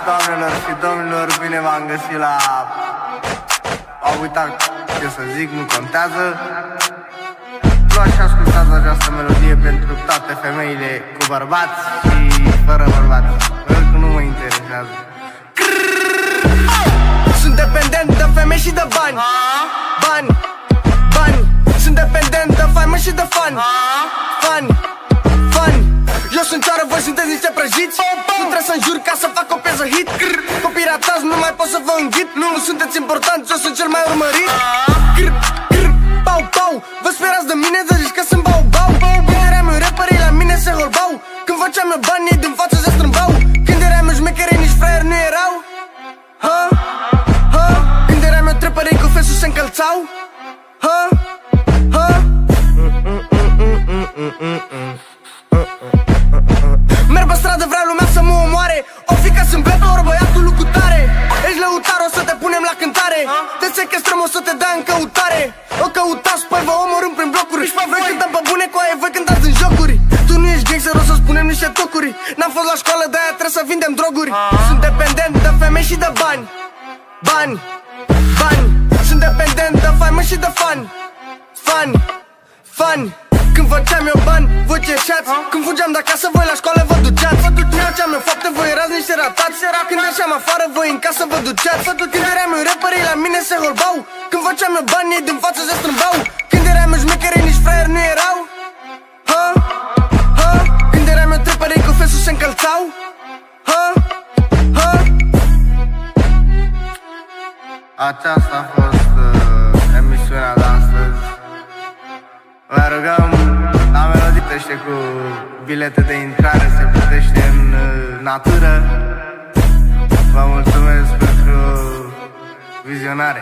Doamnelor și domnilor, bine v-am găsit la... Am uitat ce să zic, nu contează. Luați și ascultați această melodie pentru toate femeile cu bărbați și fără bărbați. Pentru că nu mă interesează. Sunt dependent de femei și de bani. Bani, bani. Sunt dependent de faimă și de fan. Fan, fan. Eu sunt țară, voi sunteți niște prăjiți. Nu trebuie să înjur ca să fac o piesă hit. Copii ratați, nu mai pot să vă înghit. Nu sunteți importanți, eu sunt cel mai urmărit. Pau, pau. Vă sperați de mine, să zici că sunt bau, bau. Când eram eu rapperii, la mine se holbau. Când făceam eu bani, ei din față se strâmbau. Când eram eu șmecherii, nici fraieri nu erau. Când eram eu trepării, cu fesul se încălțau. Merg pe stradă, vrea lumea să mă omoare. O fi că sunt bebe, ori băiatul lui cu tare. Ești lăutar, o să te punem la cântare. Te sechestrăm, o să te dea în căutare. O căutați, păi vă omorâm prin blocuri. Voi cântăm pe bune cu aia, voi cântați în jocuri. Tu nu ești gangster, o să spunem niște tocuri. N-am fost la școală, de-aia trebuie să vindem droguri. Sunt dependent de femei și de bani. Bani, bani. Sunt dependent de faimă și de fan. Fan, fan. Când făceam eu bani, voi cerșați. Când fugeam de acasă, voi la școală vă duceați. Făceam eu fapte, voi erați niște ratați. Când ieșeam afară, voi în casă vă duceați. Când eram eu rapperii, la mine se holbau. Când făceam eu bani, ei din față se strâmbau. Când eram eu șmecherii, nici fraieri nu erau. Când eram eu trepării, cu fesul se încălțau. Aceasta a fost emisiunea de astăzi. Vă rugăm la melodie cu bilete de intrare, se plătește în natură. Vă mulțumesc pentru vizionare.